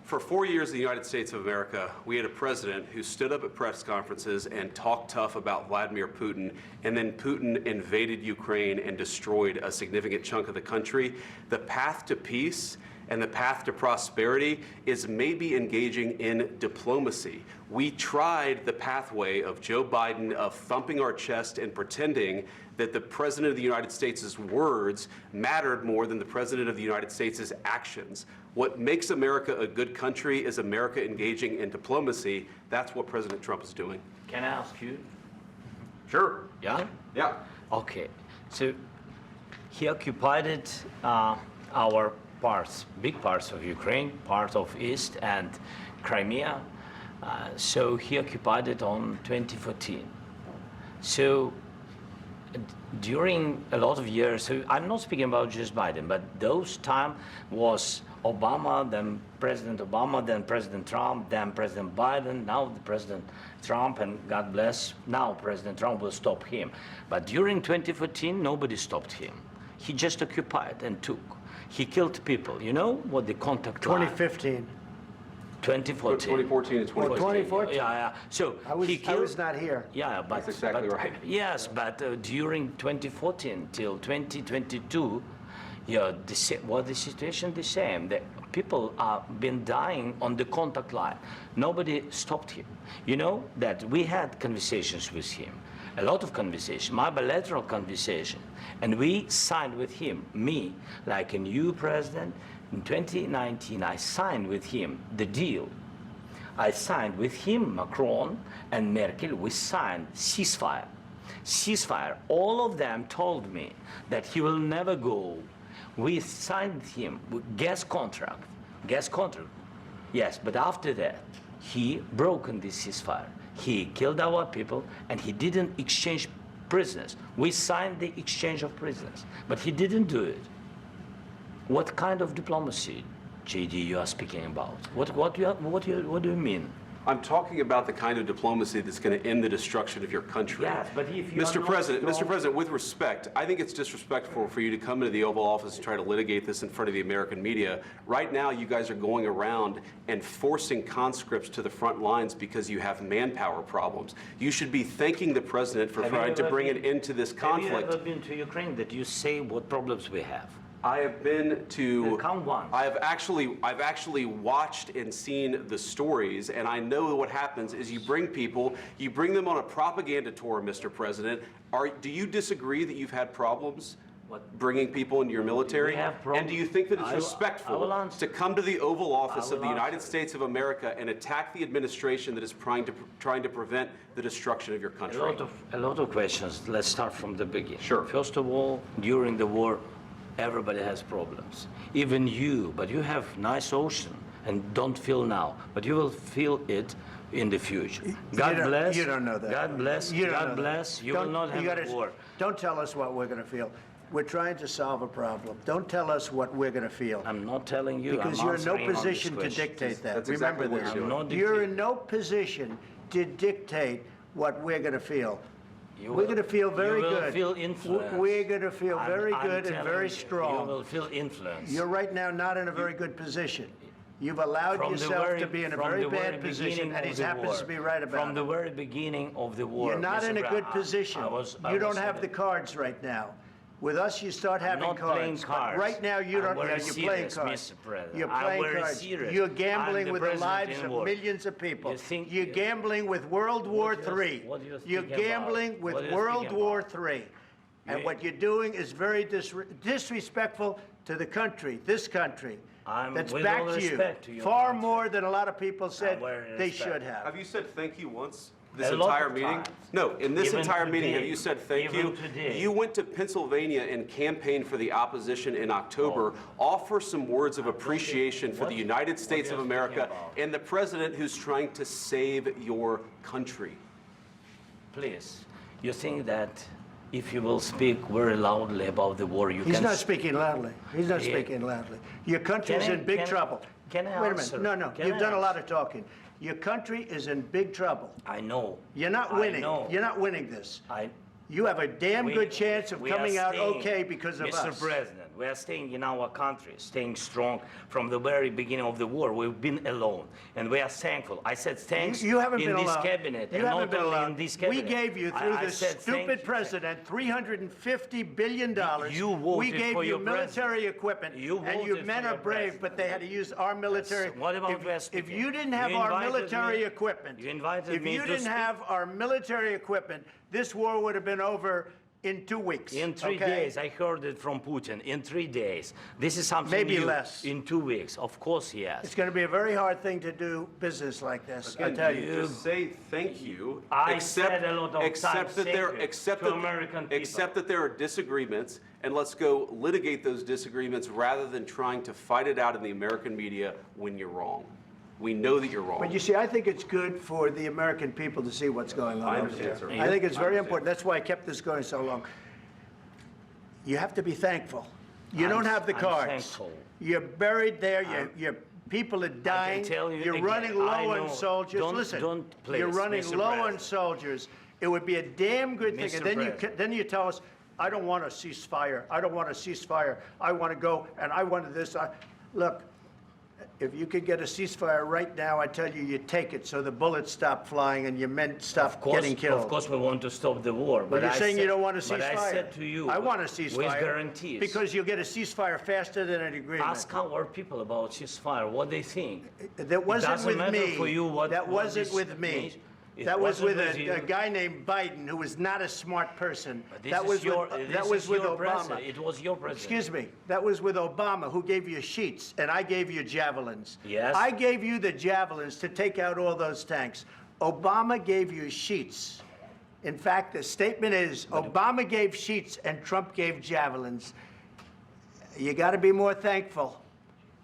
For 4 years in the United States of America, we had a president who stood up at press conferences and talked tough about Vladimir Putin, and then Putin invaded Ukraine and destroyed a significant chunk of the country. The path to peace and the path to prosperity is maybe engaging in diplomacy. We tried the pathway of Joe Biden of thumping our chest and pretending that the President of the United States' words mattered more than the President of the United States' actions. What makes America a good country is America engaging in diplomacy. That's what President Trump is doing. Can I ask you? Sure. Yeah? Yeah. Okay. So he occupied it, our parts, big parts of Ukraine, part of East and Crimea. So he occupied it on 2014. So during a lot of years, so I'm not speaking about just Biden, but those time was Obama, then President Obama, then President Trump, then President Biden, now the President Trump, and God bless, now President Trump will stop him. But during 2014, nobody stopped him. He just occupied and took. He killed people. You know what the contact line? 2015. 2014 2014. and 2014. 2014. Yeah. So he killed. I was not here. Yeah, but That's exactly but, right. Yes, but during 2014 till 2022, yeah, the situation the same. The people have been dying on the contact line. Nobody stopped him. You know that we had conversations with him, a lot of conversation, my bilateral conversation, and we signed with him, me, like a new president. In 2019, I signed with him the deal. I signed with him, Macron and Merkel, we signed ceasefire. Ceasefire. All of them told me that he will never go. We signed him with gas contract. Yes, but after that, he broken this ceasefire. He killed our people and he didn't exchange prisoners. We signed the exchange of prisoners, but he didn't do it. What kind of diplomacy, JD, you are speaking about? What do you mean? I'm talking about the kind of diplomacy that's going to end the destruction of your country. Yes, but if you Mr. President, with respect, I think it's disrespectful for you to come into the Oval Office and try to litigate this in front of the American media. Right now, you guys are going around and forcing conscripts to the front lines because you have manpower problems. You should be thanking the President for trying to bring an end to this conflict. Have you ever been to Ukraine that you say what problems we have? I have been to. Count one. I've actually watched and seen the stories, and I know what happens is you bring people, you bring them on a propaganda tour, Mr. President. Do you disagree that you've had problems bringing people into your military? We have problems. And do you think that it's respectful to come to the Oval Office of the United States of America and attack the administration that is trying to prevent the destruction of your country? A lot of questions. Let's start from the beginning. Sure. First of all, during the war, everybody has problems, even you, but you have nice ocean and don't feel now, but you will feel it in the future. God bless. You don't know that. God bless. God bless. You will not have a war. Don't tell us what we're going to feel. We're trying to solve a problem. Don't tell us what we're going to feel. I'm not telling you. Because you're in no position to dictate that. That's Remember exactly what this. you're doing. You're in no position to dictate what we're going to feel. We're going to feel very good. You will feel influence. We're going to feel very good and very strong. You will feel influence. You're right now not in a very good position. You've allowed yourself to be in a very bad position, and he happens to be right about it. From the very beginning of the war. You're not in a good position. You don't have the cards right now. With us, you start having cards. But right now, you don't. You're playing cards. You're playing cards. You're gambling with the lives of millions of people. You're gambling with World War III. You're gambling with World War III. And what you're doing is very disrespectful to the country, this country, that's back to you, far more than a lot of people said they should have. Have you said thank you once? This entire meeting? No, in this entire meeting, have you said thank you? You went to Pennsylvania and campaigned for the opposition in October. Offer some words of appreciation for the United States of America and the president who's trying to save your country. Please, you think that if you will speak very loudly about the war, you can... He's not speaking loudly. He's not speaking loudly. Your country is in big trouble. Can I Wait a answer? minute. No, you've done a lot of talking. Your country is in big trouble. I know. You're not winning. You're not winning this. You have a damn good chance of coming out okay because of us. Mr. President, We are staying in our country, staying strong from the very beginning of the war. We've been alone, and we are thankful. I said thanks you haven't in been this alone. cabinet, you and haven't not been only alone. in this cabinet. We gave you, through I this said stupid president, $350 billion. You voted we gave for you your military president. equipment, You and your voted men for are your brave, president. but they had to use our military. Yes. What about West If Africa? you didn't have You our invited military me- equipment, you invited if me you to didn't speak. have our military equipment, this war would have been over in 2 weeks. In 3 okay? days, I heard it from Putin. In 3 days, this is something Maybe new. less. In 2 weeks, of course, yes. It's going to be a very hard thing to do business like this. I Again, tell you. just say thank you. I said a lot of accept times that there, thank you accept to that, American people. accept that there are disagreements, and let's go litigate those disagreements rather than trying to fight it out in the American media when you're wrong. We know that you're wrong. But you see, I think it's good for the American people to see what's going on I over understand, there. sir. I think it's I very understand. important. That's why I kept this going so long. You have to be thankful. You don't have the I'm cards. thankful. You're buried there. Your people are dying. tell you You're again, running I low know. on soldiers. Don't- Listen, don't, please, you're running Mr. low on President. soldiers. It would be a damn good thing. Mr. And then President. then you tell us, I don't want a ceasefire. I don't want a ceasefire. I want to go, and I wanted this. Look, if you could get a ceasefire right now, I tell you, you take it so the bullets stop flying and your men stop getting killed. Of course, we want to stop the war. But you're saying you don't want a ceasefire. But I said to you, I want a ceasefire. with guarantees. Because you'll get a ceasefire faster than an agreement. Ask our people about ceasefire, what they think. That wasn't doesn't with matter me. for you what- That what wasn't this with me. means. It That was with wasn't with you. a guy named Biden, who was not a smart person. This That is was your, with, this that was is with your Obama. president. It was your president. Excuse me. That was with Obama, who gave you sheets, and I gave you javelins. Yes. I gave you the javelins to take out all those tanks. Obama gave you sheets. In fact, the statement is Obama gave sheets and Trump gave javelins. You got to be more thankful,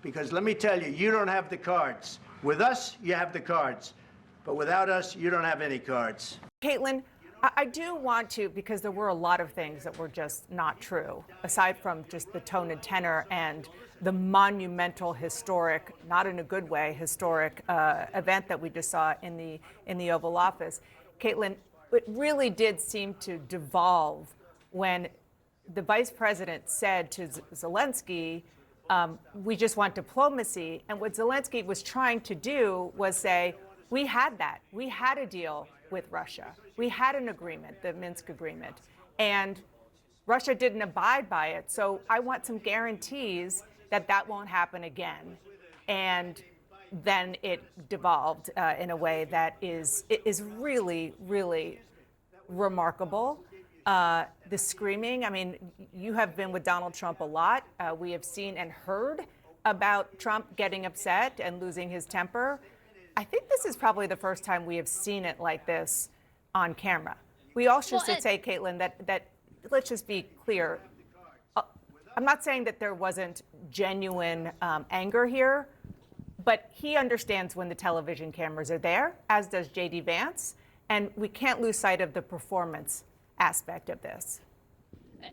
because let me tell you, you don't have the cards. With us, you have the cards. But without us, you don't have any cards. Caitlin, I do want to, because there were a lot of things that were just not true, aside from just the tone and tenor and the monumental, historic, not in a good way, historic event that we just saw in the Oval Office. Caitlin, it really did seem to devolve when the vice president said to Zelensky, we just want diplomacy. And what Zelensky was trying to do was say, we had that. We had a deal with Russia. We had an agreement, the Minsk agreement, and Russia didn't abide by it. So I want some guarantees that that won't happen again. And then it devolved in a way that is really, really remarkable. The screaming, I mean, you have been with Donald Trump a lot. We have seen and heard about Trump getting upset and losing his temper. I think this is probably the first time we have seen it like this on camera. We also should say, Caitlin, that let's just be clear. I'm not saying that there wasn't genuine anger here, but he understands when the television cameras are there, as does J.D. Vance, and we can't lose sight of the performance aspect of this.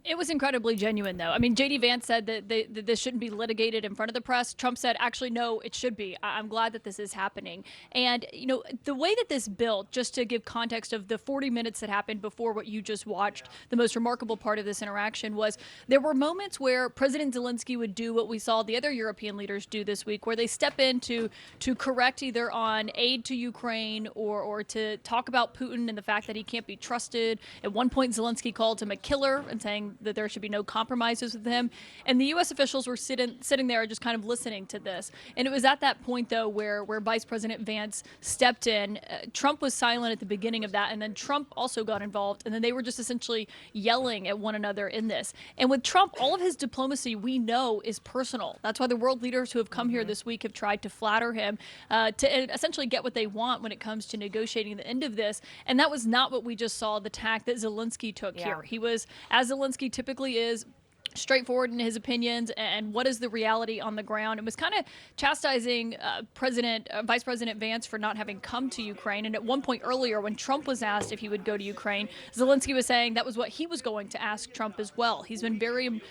It was incredibly genuine, though. I mean, J.D. Vance said that this shouldn't be litigated in front of the press. Trump said, actually, no, it should be. I'm glad that this is happening. And, you know, the way that this built, just to give context of the 40 minutes that happened before what you just watched, the most remarkable part of this interaction was there were moments where President Zelensky would do what we saw the other European leaders do this week, where they step in to correct either on aid to Ukraine or to talk about Putin and the fact that he can't be trusted. At one point, Zelensky called him a killer and saying that there should be no compromises with him. And the U.S. officials were sitting there just kind of listening to this. And it was at that point, though, where Vice President Vance stepped in. Trump was silent at the beginning of that, and then Trump also got involved. And then they were just essentially yelling at one another in this. And with Trump, all of his diplomacy, we know, is personal. That's why the world leaders who have come here this week have tried to flatter him to essentially get what they want when it comes to negotiating the end of this. And that was not what we just saw, the tack that Zelensky took here. He was, as Zelensky typically is, straightforward in his opinions and what is the reality on the ground. It was kind of chastising Vice President Vance for not having come to Ukraine. And at one point earlier, when Trump was asked if he would go to Ukraine, Zelensky was saying that was what he was going to ask Trump as well. He's been very,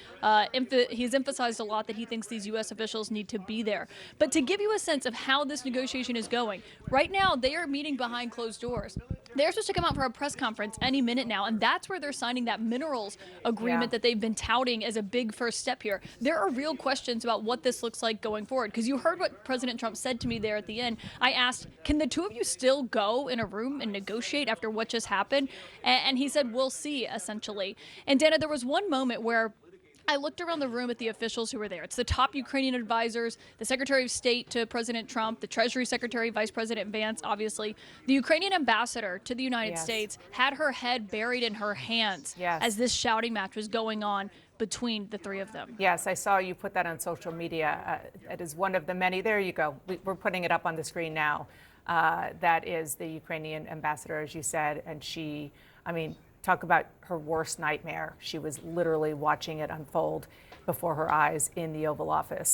he's emphasized a lot that he thinks these U.S. officials need to be there. But to give you a sense of how this negotiation is going, right now they are meeting behind closed doors. They're supposed to come out for a press conference any minute now, and that's where they're signing that minerals agreement that they've been touting as a big first step here. There are real questions about what this looks like going forward, because you heard what President Trump said to me there at the end. I asked, can the two of you still go in a room and negotiate after what just happened? And he said, we'll see, essentially. And Dana, there was one moment where I looked around the room at the officials who were there. It's the top Ukrainian advisors, the Secretary of State to President Trump, the Treasury Secretary, Vice President Vance, obviously. The Ukrainian ambassador to the United States had her head buried in her hands as this shouting match was going on between the three of them. Yes, I saw you put that on social media. It is one of the many. There you go. We're putting it up on the screen now. That is the Ukrainian ambassador, as you said, and she, I mean, talk about her worst nightmare. She was literally watching it unfold before her eyes in the Oval Office.